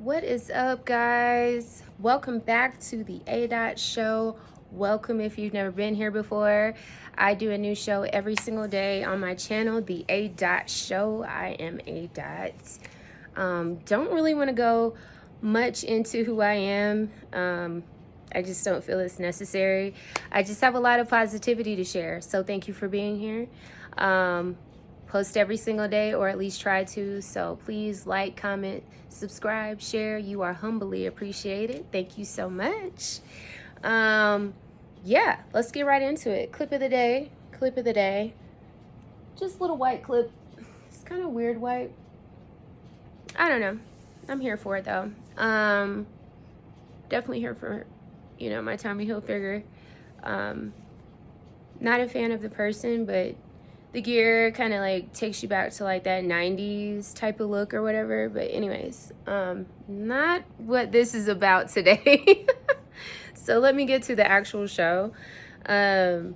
What is up, guys? Welcome back to the A Dot Show. Welcome if you've never been here before. I do a new show every single day on my channel, the A Dot Show. I am A Dot. Don't really want to go much into who I am. I just don't feel it's necessary. I just have a lot of positivity to share. So thank you for being here. Post every single day, or at least try to. So please like, comment, subscribe, share. You are humbly appreciated. Thank you so much. Yeah, let's get right into it. Clip of the day. Just a little white clip. It's kind of weird white. I don't know. I'm here for it though. Definitely here for, my Tommy Hilfiger. Not a fan of the person, but the gear kind of like takes you back to like that 90s type of look or whatever. But anyways, not what this is about today. So let me get to the actual show. So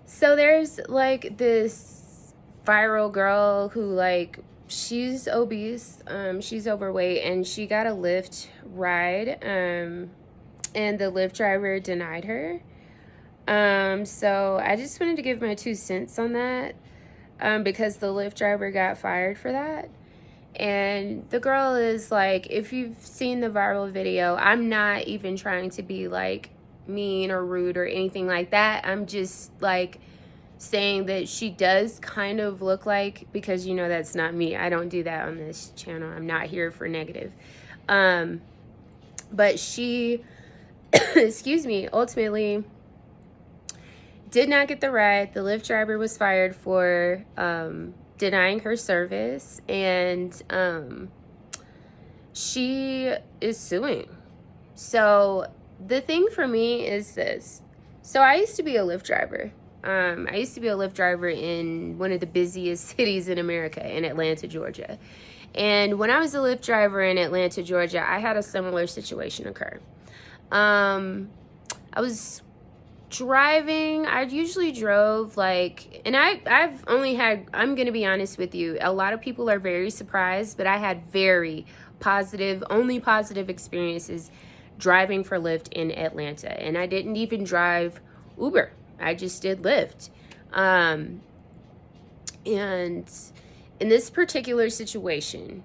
there's like this viral girl who like, she's obese, she's overweight, and she got a Lyft ride, and the Lyft driver denied her. So I just wanted to give my 2 cents on that, because the Lyft driver got fired for that. And the girl is like, if you've seen the viral video, I'm not even trying to be like mean or rude or anything like that. I'm just like saying that she does kind of look like, because that's not me. I don't do that on this channel. I'm not here for negative. But she, excuse me, ultimately did not get the ride. The Lyft driver was fired for denying her service, and she is suing. So the thing for me is this. So I used to be a Lyft driver. I used to be a Lyft driver in one of the busiest cities in America, in Atlanta, Georgia. And when I was a Lyft driver in Atlanta, Georgia, I had a similar situation occur. I was driving. I usually drove like, and I've only had, I'm gonna be honest with you, a lot of people are very surprised, but I had very positive, only positive experiences driving for Lyft in Atlanta. And I didn't even drive Uber. I just did Lyft. And in this particular situation,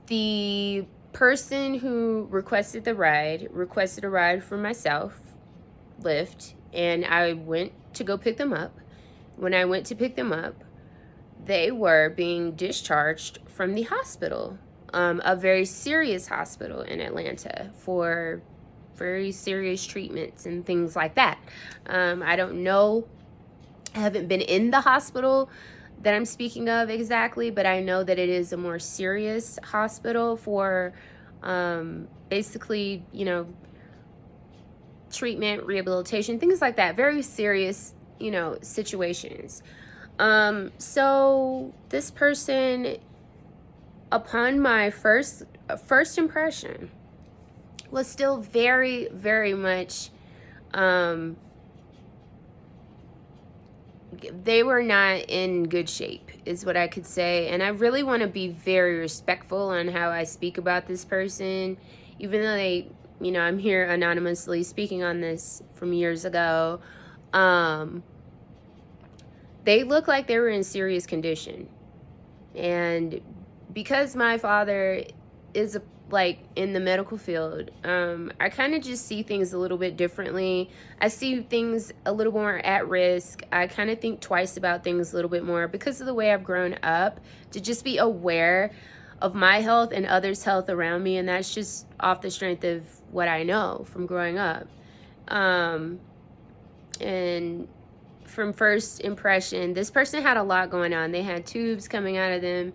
the person who requested a ride for myself, Lyft, and I went to go pick them up. When I went to pick them up, they were being discharged from the hospital, a very serious hospital in Atlanta, for very serious treatments and things like that. I don't know. I haven't been in the hospital that I'm speaking of exactly, but I know that it is a more serious hospital for basically, treatment, rehabilitation, things like that. Very serious, situations. So this person, upon my first impression, was still very, very much, they were not in good shape, is what I could say. And I really want to be very respectful on how I speak about this person, even though they, I'm here anonymously speaking on this from years ago. They look like they were in serious condition. And because my father is in the medical field, I kind of just see things a little bit differently. I see things a little more at risk. I kind of think twice about things a little bit more because of the way I've grown up, to just be aware of my health and others' health around me. And that's just off the strength of what I know from growing up. And from first impression, this person had a lot going on. They had tubes coming out of them,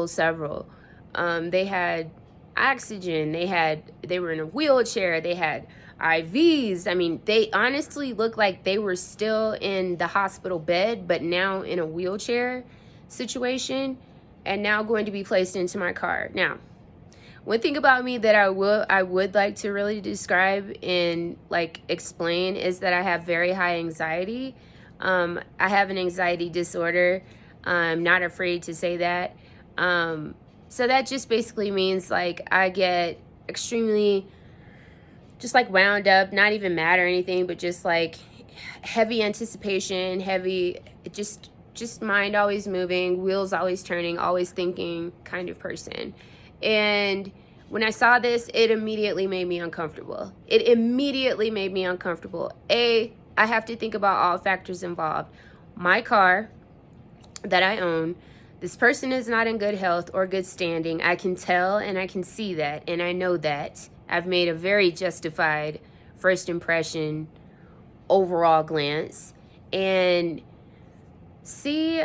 several. They had oxygen. They were in a wheelchair. They had IVs. I mean, they honestly looked like they were still in the hospital bed, but now in a wheelchair situation, and now going to be placed into my car. Now, one thing about me that I would like to really describe and explain is that I have very high anxiety. I have an anxiety disorder. I'm not afraid to say that. So that just basically means like I get extremely just like wound up, not even mad or anything, but just like heavy anticipation, heavy, just mind always moving, wheels always turning, always thinking kind of person. And when I saw this, it immediately made me uncomfortable. It immediately made me uncomfortable. I have to think about all factors involved. My car that I own, this person is not in good health or good standing. I can tell and I can see that, and I know that. I've made a very justified first impression overall glance. And see,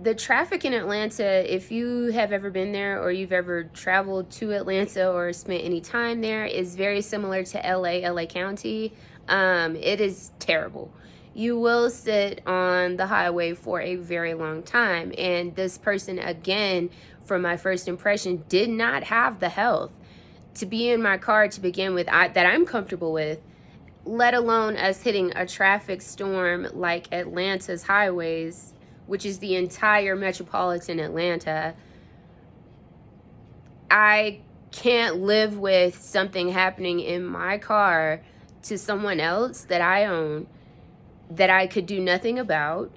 the traffic in Atlanta, if you have ever been there or you've ever traveled to Atlanta or spent any time there, is very similar to LA County. It is terrible. You will sit on the highway for a very long time. And this person, again, from my first impression, did not have the health to be in my car to begin with, that I'm comfortable with, let alone us hitting a traffic storm like Atlanta's highways, which is the entire metropolitan Atlanta. I can't live with something happening in my car to someone else that I own that I could do nothing about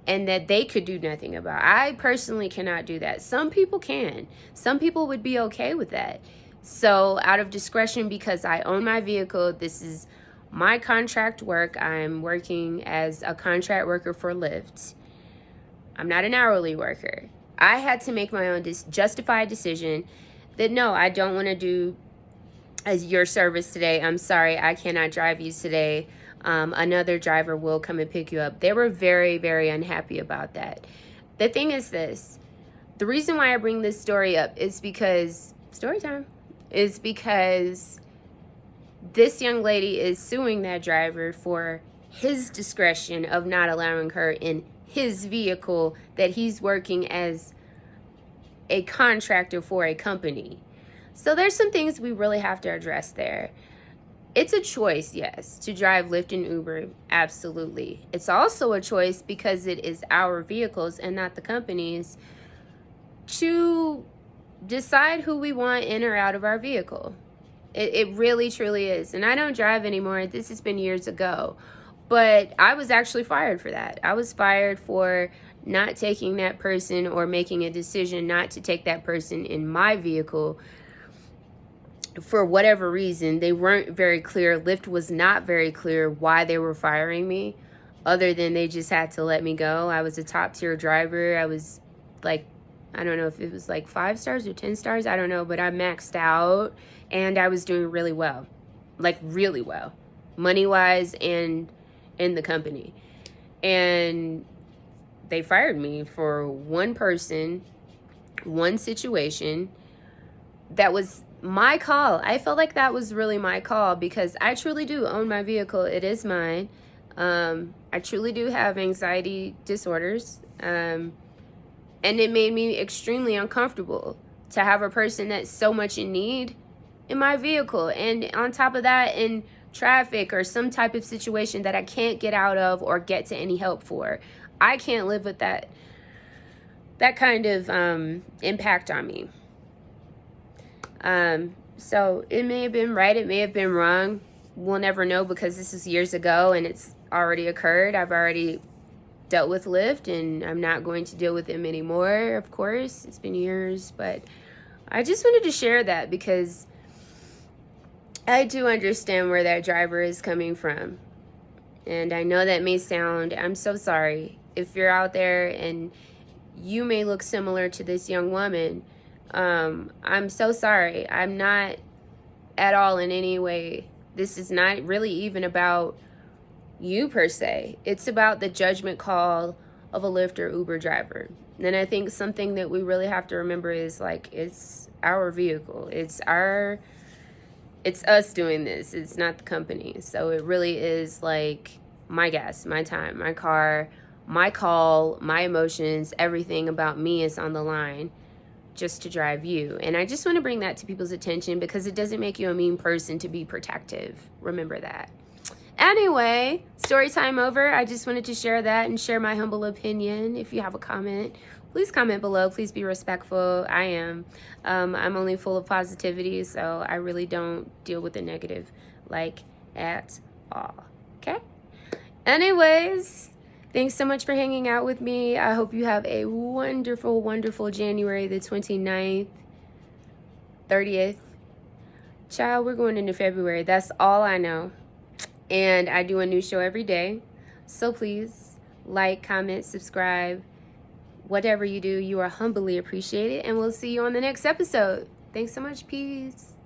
and that they could do nothing about. I personally cannot do that. Some people can. Some people would be okay with that. So out of discretion, because I own my vehicle, this is my contract work. I'm working as a contract worker for Lyft. I'm not an hourly worker. I had to make my own justified decision that no, I don't want to do as your service today. I'm sorry, I cannot drive you today. Another driver will come and pick you up. They were very, very unhappy about that. The thing is this, the reason why I bring this story up is because, story time, is because this young lady is suing that driver for his discretion of not allowing her in his vehicle that he's working as a contractor for a company. So there's some things we really have to address there. It's a choice, yes, to drive Lyft and Uber, absolutely. It's also a choice, because it is our vehicles and not the company's, to decide who we want in or out of our vehicle. It really, truly is. And I don't drive anymore. This has been years ago. But I was actually fired for that. I was fired for not taking that person or making a decision not to take that person in my vehicle for whatever reason. They weren't very clear. Lyft was not very clear why they were firing me, other than they just had to let me go. I was a top tier driver. I was like, I don't know if it was like 5 stars or 10 stars. I don't know, but I maxed out and I was doing really well, like really well, money-wise and in the company. And they fired me for one person, one situation that was my call. I felt like that was really my call, because I truly do own my vehicle. It is mine. I truly do have anxiety disorders. And it made me extremely uncomfortable to have a person that's so much in need in my vehicle. And on top of that, in traffic or some type of situation that I can't get out of or get to any help for. I can't live with that kind of impact on me. So it may have been right, it may have been wrong. We'll never know, because this is years ago and it's already occurred. I've already dealt with Lyft and I'm not going to deal with them anymore, of course. It's been years, but I just wanted to share that because I do understand where that driver is coming from. And I know that may sound, I'm so sorry if you're out there and you may look similar to this young woman. I'm so sorry. I'm not at all in any way. This is not really even about you per se. It's about the judgment call of a Lyft or Uber driver. And I think something that we really have to remember is like, it's our vehicle. It's us doing this. It's not the company. So it really is like my gas, my time, my car, my call, my emotions, everything about me is on the line just to drive you. And I just want to bring that to people's attention because it doesn't make you a mean person to be protective. Remember that. Anyway, story time over. I just wanted to share that and share my humble opinion. If you have a comment, please comment below. Please be respectful. I am. I'm only full of positivity, so I really don't deal with the negative, like, at all. Okay? Anyways, thanks so much for hanging out with me. I hope you have a wonderful, wonderful January the 29th, 30th. Child, we're going into February. That's all I know. And I do a new show every day. So please like, comment, subscribe. Whatever you do, you are humbly appreciated. And we'll see you on the next episode. Thanks so much. Peace.